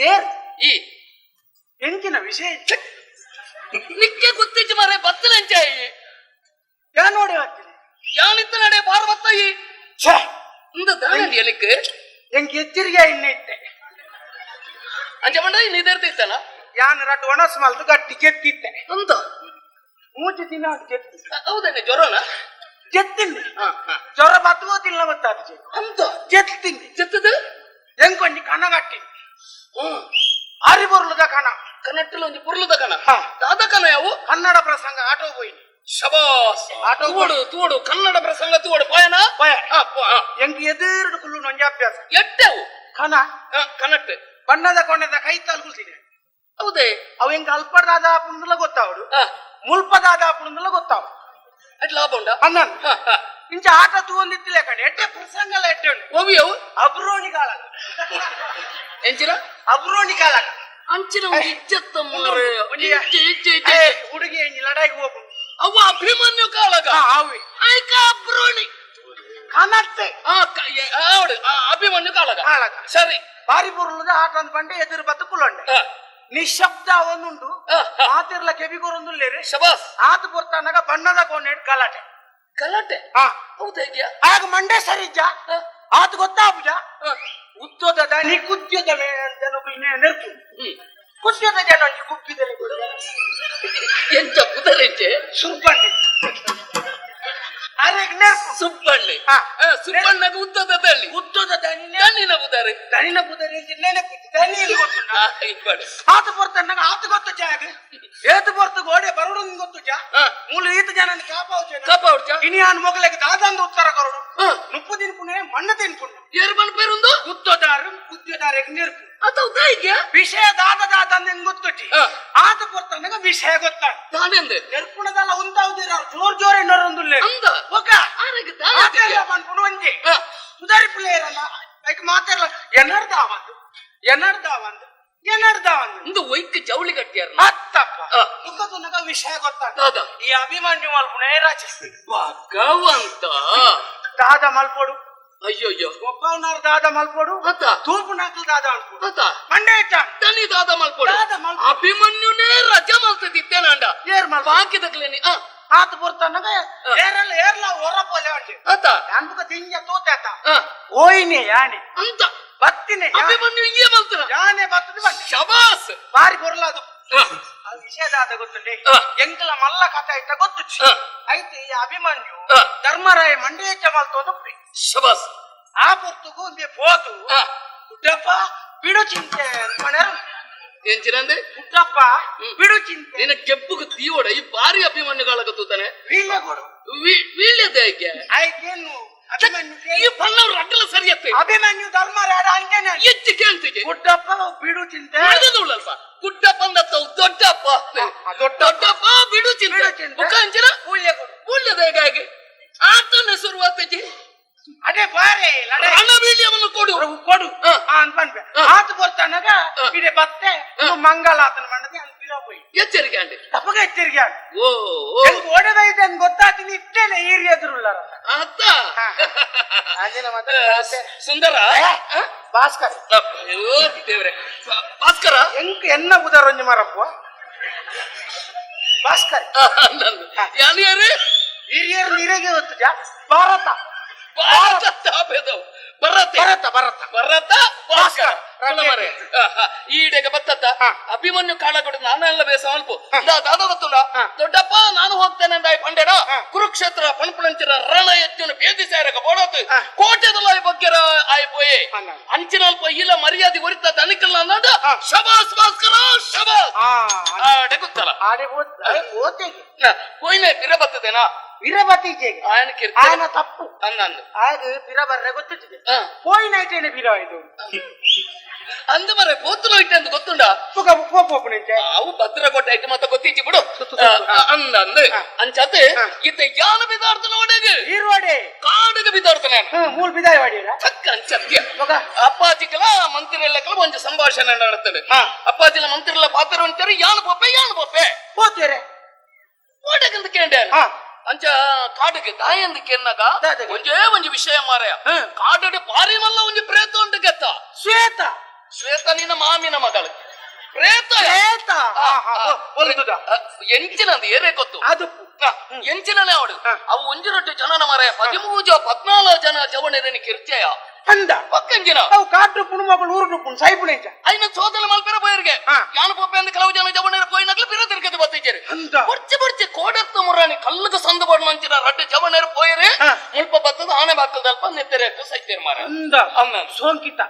Air ಈ ಎಂಚಿನ ವಿಷಯ ನಿಕ್ಕೆ ಗೊತ್ತಿಚ್ಚು ಮಾರೆ ಬತ್ತಲೆಂಚಾಯಿ ಯಾ ನೋಡಿ ಹಾಕ್ತೀನಿ ಯಾನಿತ್ತ ನಡೆ ಬಾರ ಬತ್ತಾಯಿ ಛೇ ಇಂದ ದಾಳಿ ಎಲಿಕ್ಕೆ ಎಂಗೆ ಎಚ್ಚರಿಕೆ ಇನ್ನೈತೆ ಅಂಚ ಬಂಡ ನಿದರ್ತಿತ್ತನ ಯಾನ್ ರಟ್ಟು ಒಣಸ್ ಮಲ್ತು ಗಟ್ಟಿ ಗೆತ್ತಿತ್ತೆ ಅಂತ ಮೂಜಿ ದಿನ ಗೆತ್ತಿ ಹೌದನ್ನೇ ಜ್ವರನ ಗೆತ್ತಿಂದೆ ಜ್ವರ ಬತ್ತುವುದಿಲ್ಲ ಗೊತ್ತಾದ ಅಂತ ಗೆತ್ತಿಂದೆ ಚೆತ್ತದ ಎಂಕೊಂಡಿ ಕಣ ಗಟ್ಟಿ ಆರಿ ಬರುಲದ ಕಣ ಕನ್ನಟ್ಟಲು ಒಂಜಿ ಪುರ್ಲದ ಕಣ ಹಾ. ದಾದ ಕಣ ಯಾವು ಕನ್ನಡ ಪ್ರಸಂಗ ಆಟೋ ಹೋಯ್ನಿ ಶಬಾಸ್ ಆಟೋ ತೂಡು ತೂಡು ಕನ್ನಡ ಪ್ರಸಂಗ ತೂಡು ಪಯನ ಪಯ ಹಾ ಎಂಗೆ ಎದುರು ಕುಲ್ಲು ನೊಂಜ ಅಭ್ಯಾಸ ಎಟ್ಟೆವು ಕಣ ಕನ್ನಟ್ಟು ಬಣ್ಣದ ಕೊಂಡದ ಕೈ ತಲ್ಗುಲ್ತಿದೆ ಹೌದೇ ಅವು ಹೆಂಗ ಅಲ್ಪದಾದ ಆಪುಂದಲ ಗೊತ್ತಾವಡು ಮುಲ್ಪದಾದ ಆಪುಂದಲ ಗೊತ್ತಾವ ಅಟ್ ಲಾಭ ಉಂಡ ಅನ್ನನ್ ಇಂಚ ಆಟ ತೂಂದಿತ್ತಿಲ್ಲ ಕಡೆ ಎಟ್ಟೆ ಪ್ರಸಂಗಲ ಎಟ್ಟೆ ಉಂಟು ಓವಿಯವು ಅಬ್ರೋಣಿ ಕಾಲ ಎಂಚಿನ ಅಬ್ರೋಣಿ ಕಾಲ ಅಂಚಿನ ಒಂದು ಇಜ್ಜತ್ತ ಮಾರೆ ಹುಡುಗಿ ಹೆಂಗಿ ಲಡಾಯಿಗೆ ಹೋಗು ಅವ ಅಭಿಮನ್ಯು ಕಾಳಗ ಅವಿ ಆಯ್ಕ ಅಬ್ರೋಣಿ ಕನತ್ತೆ ಅಭಿಮನ್ಯು ಕಾಳಗ ಕಾಳಗ ಸರಿ ಬಾರಿ ಬುರ್ಲದ ಆಟ ಅಂದ್ ಬಂಡೆ ಎದುರು ಬತ್ತು ಕುಲೊಂಡೆ ನಿಶಬ್ದ ಒಂದುಂಡು ಆತಿರ್ಲ ಕೆಬಿಗೋರೊಂದು ಲೇರೆ ಶಬಾಸ್ ಆತ ಬರ್ತಾನಾಗ ಬಣ್ಣದ ಕೊಂಡೆ ಗಲಾಟೆ ಗಲಾಟೆ ಹಾ ಹೌದಾ ಇದೆಯಾ ಆಗ ಮಂಡೆ ಸರಿಜ್ಜ ಆತ ಗೊತ್ತಾಬುಜ ಉದ್ದೋದ ದನಿ ಕುದ್ಯದ ನೆರ್ಪು ಕುದ್ಯದ ಜನ ಕುಪ್ಪಿದರೆ ಎಂಚ ಕುದರೆಂಚೆ ಸುಬ್ಬಣ್ಣೆ ಅರೆಗ್ ನೆರ್ಪು ಸುಬ್ಬಣ್ಣೆ ಸುಬ್ಬಣ್ಣಗ ಉದ್ದದ ದಳ್ಳಿ ಉದ್ದೋದ ದನಿ ದಣ್ಣಿನ ಬುದರೆ ದನಿನ ಬುದರಿ ನೆನಪು ದನಿ ಗೊತ್ತು ಆತ ಬರ್ತಾನಾಗ ಆತ ಗೊತ್ತು ಜಾಗ ಏತು ಬರ್ತು ಗೋಡೆ ಬರೋಡು ಗೊತ್ತು ಜಾ ಮೂಲ ಈತ ಜನ ಕಾಪಾಡ್ಚ ಇನಿ ಆನ್ ಮೊಗಲಿಗೆ ದಾದಂದು ಉತ್ತರ ಕೊರಡು ನುಪ್ಪು ತಿನ್ಪುಣೆ ಮಣ್ಣು ತಿನ್ಪುಣ್ಣ ಏರು ಬಣ್ಣ ಪೇರುಂದು ಉದ್ದೋದಾರು ಕುದ್ಯದಾರೆಗ್ ನೆರ್ಪು ಅದೌದಾ ಇದೆಯಾ ವಿಷಯ ದಾದ ಗೊತ್ತುಚ್ಚಿ ಆತ ಬರ್ತಾನಾಗ ವಿಷಯ ಗೊತ್ತಾಗ ನಾನೆಂದೆ ನೆರ್ಪುಣದಲ್ಲ ಉಂಟಾವುದಿರ ಜೋರ್ ಜೋರ್ ಎನ್ನೋರೊಂದು ಅಂದ ಒಕ್ಕ ಆನೆಗೆ ದಾಯ ಬಂದ್ಬಿಡು ಒಂಜಿ ಸುಧಾರಿ ಪಿಳ್ಳೆ ಇರಲ್ಲ ಅದಕ್ಕೆ ಮಾತಾಡಲ್ಲ ಎನ್ನಡ್ದಾವಂದು ಇಂದು ಒಯ್ಕ ಜವಳಿ ಗಟ್ಟಿಯಾರ ಮತ್ತಪ್ಪ ಮುಖದ ವಿಷಯ ಗೊತ್ತಾಗ ಈ ಅಭಿಮನ್ಯು ಮಲ್ಪುಣೆ ರಾಚಿಸ್ತಿ ಭಗವಂತ ದಾದ ಮಲ್ಪೋಡು ಅಯ್ಯೋಯ್ಯೋ ಒಬ್ಬವನಾರು ದಾದ ಮಲ್ಪೋಡು ಅತ್ತ ತೂಪು ನಾಲ್ಕು ದಾದ ಅನ್ಕೊಡು ಅತ್ತ ಮಂಡೆ ತನಿ ದಾದ ಮಲ್ಪೋಡು ದಾದ ಮಲ್ಪೋಡು ಅಭಿಮನ್ಯುನೇ ರಜಾ ಮಲ್ತದಿತ್ತೇನಂಡ ಏರ್ ಮಲ್ಪ ಬಾಕಿದಕ್ಲೇನಿ ಆತ ಬರ್ತಾನಾಗ ಏರ್ಲ ಹೊರಪೋಲೆ ಹೊಂಟಿ ಅತ್ತ ಅನ್ಬುಕ ತಿಂಜ ತೋತಾತ ಓಯ್ನೆ ಯಾನೆ ಅಂತ ಬತ್ತಿನೆ ಅಭಿಮನ್ಯು ಇಯೇ ಮಲ್ತರ ಯಾನೆ ಬತ್ತದ ಬಂದೆ ಶಬಾಸ್ ಬಾರಿ ಬರ್ಲಾದು ಆ ವಿಷಯದಾದ ಗೊತ್ತುಂಡೆ ಎಂಕಲ ಮಲ್ಲ ಕಥೆ ಇಟ್ಟ ಗೊತ್ತು ಐತೆ ಈ ಅಭಿಮನ್ಯು ಧರ್ಮರಾಯ ಮಂಡೇಚ ಮಲ್ತೋದು ಶಬಾಸ್ ಆ ಪುರ್ತುಗೂ ಒಂದೇ ಪೋತು ಗುಡ್ಡಪ್ಪ ಬಿಡು ಚಿಂತೆ ಮನೆಯರು ಎಂಚಿನಂದೆ ಗುಡ್ಡಪ್ಪ ಬಿಡು ಚಿಂತೆ ನಿನ್ನ ಕೆಪ್ಪುಗ ತೀವಡ ಈ ಬಾರಿ ಅಭಿಮನ್ಯುಗಾಳಗತ್ತಾನೆ ವೀಳ್ಯ ಕೊಡು ವೀಳ್ಯದೆ ಆಯ್ಕೆ ಆಯ್ಕೇನು ಅಭಿಮನ್ಯು ಈ ಪಲ್ಲವ್ರು ಅಡ್ಡಲ ಸರಿಯತ್ತೆ ಅಭಿಮನ್ಯು ಧರ್ಮರಾಯ ಹಂಗೇನೆ ಎಚ್ಚಿ ಕೇಳ್ತಿಗೆ ಗುಡ್ಡಪ್ಪ ಬಿಡು ಚಿಂತೆ ಮಾಡಿದವಳಲ್ಪ ಗುಡ್ಡಪ್ಪಂದತ್ತ ದೊಡ್ಡಪ್ಪ ದೊಡ್ಡಪ್ಪ ಬಿಡು ಚಿಂತೆ ಮುಖ ಅಂಚಿನ ವೀಳ್ಯ ಕೊಡು ವೀಳ್ಯದ ಹೇಗೆ ಆತನ ಶುರುವಾತಜಿ ಅದೇ ಬಾರೆ ರಣವೀಳ್ಯವನ್ನು ಕೊಡು ಕೊಡು ಅಂತ ಬಂದ್ಬೆ ಆತ ಬರ್ತಾನಾಗ ಇಡೆ ಬತ್ತೆ ಮಂಗಲ ಆತನ ಮಂಡದಿ ಅಲ್ಲಿ ಬಿರೋ ಹೋಯ್ ಎಚ್ಚರಿಕೆ ಅಂಡಿ ತಪ್ಪಗ ಎಚ್ಚರಿಕೆ ಆಗ ಓ ಓಡದ ಇದೆ ಅಂತ ಗೊತ್ತಾಗ್ತೀನಿ ಇಟ್ಟೇನೆ ಈರಿ ಎದುರುಲ್ಲಾರ ಅತ್ತ ಅಂದಿನ ಮತ್ತೆ ಸುಂದರ ಭಾಸ್ಕರ್ ಅಯ್ಯೋ ದೇವ್ರೆ ಭಾಸ್ಕರ ಎಂಕ ಎನ್ನ ಬುದರೊಂಜು ಮರಪ್ಪ ಭಾಸ್ಕರ್ ಯಾರು ಯಾರು ಹಿರಿಯರು ನೀರಿಗೆ ಹೊತ್ತು ಭಾರತ ಭಾರತ ತಾಪೇದವು ಭರತ ಭಾಸ್ಕರ ಈಡೆಗೆ ಬತ್ತತ್ತ ಅಭಿಮನ್ಯು ಕಾಳ ಕೊಡ ನಾನೆಲ್ಲ ಬೇಸ ಅಲ್ಪ ದಾದ ಗೊತ್ತುಂಡ ದೊಡ್ಡಪ್ಪ ನಾನು ಹೋಗ್ತೇನೆ ಅಂದ ಪಂಡೆಡ ಕುರುಕ್ಷೇತ್ರ ಪಣಪಣಂಚಿನ ರಣ ಎಚ್ಚುನ ಭೇದಿಸಾರಕ ಬೋಡೋತು ಕೋಟೆದಲ್ಲ ಬಗ್ಗೆರ ಆಯ್ಪೋಯೆ ಅಂಚಿನ ಅಲ್ಪ ಇಲ್ಲ ಮರ್ಯಾದೆ ಹೊರಿತ ತನಿಕಲ್ಲ ಅನ್ನೋದ ಶಬಾಸ್ ಭಾಸ್ಕರ ಶಬಾಸ್ ಆಡೆ ಗೊತ್ತಲ್ಲ ಹೋಯ್ನೆ ಬಿರ ಬರ್ತದೇನಾ ವೀರಬತ್ತೀಜೆ ఆయన తప్పు అన్నాను ఆయన బిరబర్రె ಗೊತ್ತಿದೆ పోయిన అయితేనే బిర ಇದು ಅಂದು ಮರೆ ಬೋತುಲು ಇಟ್ಟೆ ಅಂತ ಗೊತ್ತುಂಡ ಅವು ಭದ್ರಕೋಟೆ ಐತೆ ಮತ್ತೆ ಗೊತ್ತಿಚ್ಚಿ ಬಿಡು ಅಂದಂದು ಅಂಚತೆ ಇತ್ತೆ ಯಾನ ಬಿದಾರ್ತ ನೋಡೆಗೆ ಈರೋಡೆ ಕಾಡಿಗೆ ಬಿದಾರ್ತಾನೆ ಮೂಲ್ ಬಿದಾಯ ವಾಡಿರ ಚಕ್ಕ ಅಂಚತ್ಯ ಅಪ್ಪಾಜಿಗಳ ಮಂತ್ರಿಗಳ ಒಂದು ಸಂಭಾಷಣೆ ನಡೆತ್ತದೆ ಅಪ್ಪಾಜಿಲ ಮಂತ್ರಿಗಳ ಪಾತ್ರ ಅಂತಾರೆ ಯಾನು ಬೊಪ್ಪೆ ಹೋಗ್ತೀರಿ ಓಡಗಂತ ಕೇಂದ್ರ ಅಂಚ ಕಾಡಿಗೆ ದಾಯಂದು ಕೆನ್ನಗ ಒಂಜೇ ಒಂಜಿ ವಿಷಯ ಮಾರಯ ಕಾಡಡೆ ಪಾರಿ ಮಲ್ಲ ಒಂಜಿ ಪ್ರೇತ ಉಂಟು ಗೆತ್ತ ಶ್ವೇತ ಶ್ವೇತ ನಿನ್ನ ಮಾಮಿನ ಮಗಳು ಪ್ರೇತ ಎಂಚಿನಂದು ಏರೇ ಗೊತ್ತು ಅದು ಎಂಚಿನನೇ ಅವಳು ಅವು ಒಂಜಿರೊಟ್ಟು ಜನನ ಮರ 13-14 ಜನ ಜವಣರೇನಿ ಕಿರ್ಚಯ ಅಂದ ಪಕ್ಕಂಜಿನ ಅವು ಕಾಟು ಪುಣು ಮಗಳು ಊರು ಪುಣು ಸೈಪುಣೇಂಚ ಐನ ಸೋದಲ ಮಲ್ಪೆರ ಪೋಯರ್ಗೆ ಯಾನು ಪೊಪ್ಪೆ ಅಂದ ಕೆಲವು ಜನ ಜವಣರ ಪೋಯಿನಕ್ಲು ಪಿರ ತಿರ್ಕದು ಬತ್ತಿಜೆರು ಬರ್ಚಿ ಕೋಡತ್ತ ಮುರಾಣಿ ಕಲ್ಲಗ ಸಂದು ಬಣ್ಣ ಅಂಚಿನ ರಡ್ಡು ಜವಣರ ಪೋಯರೆ ಮುಲ್ಪ ಬತ್ತದ ಆನೆ ಬಾಕಲ್ದಲ್ಪ ನೆತ್ತೆರೆಟ್ಟು ಸೈತೇರ್ ಮಾರ ಅಂದ ಅಮ್ಮ ಸೋಂಕಿತ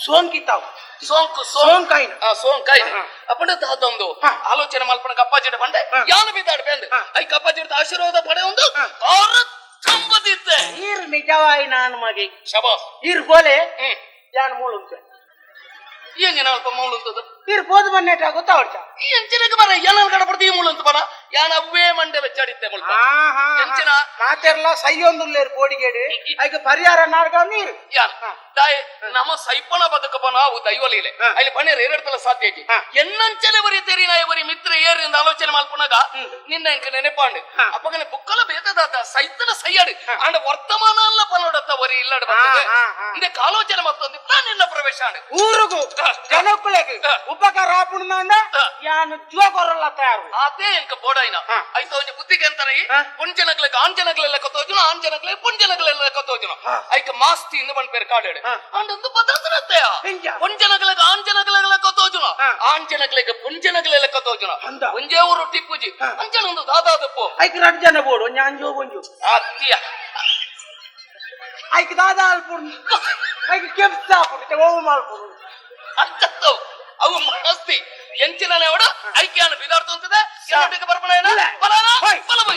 ಸೋಂಕಿತಾವ್ ಸೋಂಕು ಸೋಂಕಾಯಿನ ಸೋಂಕಾಯಿನ ಅಪ್ಪಡದ ಅದೊಂದು ಆಲೋಚನೆ ಮಲ್ಪನ ಕಪ್ಪಾಜಿಡ ಬಂಡೆ ಯಾನು ಬಿದ್ದಾಡ ಬೆಂದು ಐ ಕಪ್ಪಾಜಿಡ ಆಶೀರ್ವಾದ ಪಡೆ ಒಂದು ಕಾರ ಸಂಬದಿತ್ತೆ ನೀರು ನಿಜವಾಯಿ ನಾನು ಮಗೆ ಶಬಾಸ್ ನೀರು ಗೋಲೆ ಯಾನು ಮೂಳು ಉಂಟು ಏನ್ ಅಲ್ಪ ಮೂಳು ಅಂತದ ನೀರು ಪೋದು ಬನ್ನೇಟ ಗೊತ್ತಾವಡ್ಚ ಈ ಎಂಚಿನಕ್ಕೆ ಬರ ಏನನ್ ಕಡಪಡ್ತಿ ಮೂಳು ಅಂತ ಬರ ಯಾನ ಅವೇ ಮಂಡೆ ಬೆಚ್ಚಾಡಿತ್ತೆ ಮುಲ್ಪ ಎಂಚಿನ ಮಾತೆರ್ಲ ಸೈಯೊಂದುಲ್ಲೇರು ಕೋಡಿಗೇಡಿ ಐಕ ಪರಿಹಾರ ನಾಡ್ಗ ನೀರು ಯಾನ್ ದಾಯ್ ನಮ್ಮ ಸೈಪಣ ಬದುಕಪ್ಪ ನಾವು ದೈವಲೀಲೆ ಅಲ್ಲಿ ಪಣೇರ್ ಎರಡ್ತಲ ಸಾಧ್ಯ ಐತಿ ಎನ್ನಂಚಲೆ ಬರಿ ತೆರಿನ ಇವರಿ ಮಿತ್ರ ಏರಿಂದ ಆಲೋಚನೆ ಮಲ್ಪನಾಗ ನಿನ್ನ ಎಂಕ ನೆನೆಪಾಂಡು ಅಪ್ಪಗನೆ ಬುಕ್ಕಲ ಬೇತದಾದ ಸೈತನ ಸೈಯಾಡು ಅಂಡ ವರ್ತಮಾನ ಅಲ್ಲ ಪನೋಡತ್ತ ವರಿ ಇಲ್ಲಡ ಬರ್ತದೆ ಇಂದೆ ಕಾಲೋಚನೆ ಮತ್ತೊಂದು ನಿನ್ನ ಪ್ರವೇಶ ಆಡು ಊರುಗು ಜನಕ್ಕುಲೆಗೆ ಉಪಕಾರ ಆಪುಣ್ಣ ಯಾನು ಜೋಗೊರಲ್ಲ ತಯಾರು ಅದೇ ಎಂಕ ಬೋಡಾಯಿನ ಐತ ಒಂಜಿ ಬುದ್ಧಿಗೆ ಅಂತಾನೆ ಪುಂಜನಗ್ಲೆಗೆ ಆಂಜನಗ್ಲೆಲ್ಲ ಕತ್ತೋಜುನ ಆಂಜನಗ್ಲೆ ಪುಂಜನಗ್ಲೆಲ್ಲ ಕತ್ತೋಜುನ ಐಕ ಮಾಸ್ತಿ ಇಂದು ಬಂದ್ಪೇರು ಕಾಡಾಡು ಅಂಡೊಂದು ಬದಲ್ತನತ್ತೆಯ ಪುಂಜನಗ್ಲೆಗೆ ಆಂಜನಗ್ಲೆಲ್ಲ ಕತ್ತೋಜುನ ಆಂಜನಗ್ಲೆಗೆ ಪುಂಜನಗ್ಲೆಲ್ಲ ಕತ್ತೋಜುನ ಒಂಜೇ ಊರು ಟಿಪ್ಪುಜಿ ಅಂಜನೊಂದು ದಾದಾದಪ್ಪು ಐಕ ರಡ್ ಜನ ಬೋಡು ಒಂಜಿ ಅಂಜೋ ಒಂಜು ಅತ್ತಿಯ ಐಕ ದಾದಾ ಅಲ್ಪುಡು ಐಕ ಕೆಂಪ್ಸ ಆಪುಡು ಓವು ಮಾಡ್ಕೊಡು ಅಂತದ್ದು ಅವು ಮನಸ್ತಿ ಎಂಚಿನ ಅವಡ ಐಕ್ಯಾನ ಬಿದಾಡ್ತು ಅಂತದೆ ಬರ್ಪಣ ಬಲ ಬೈ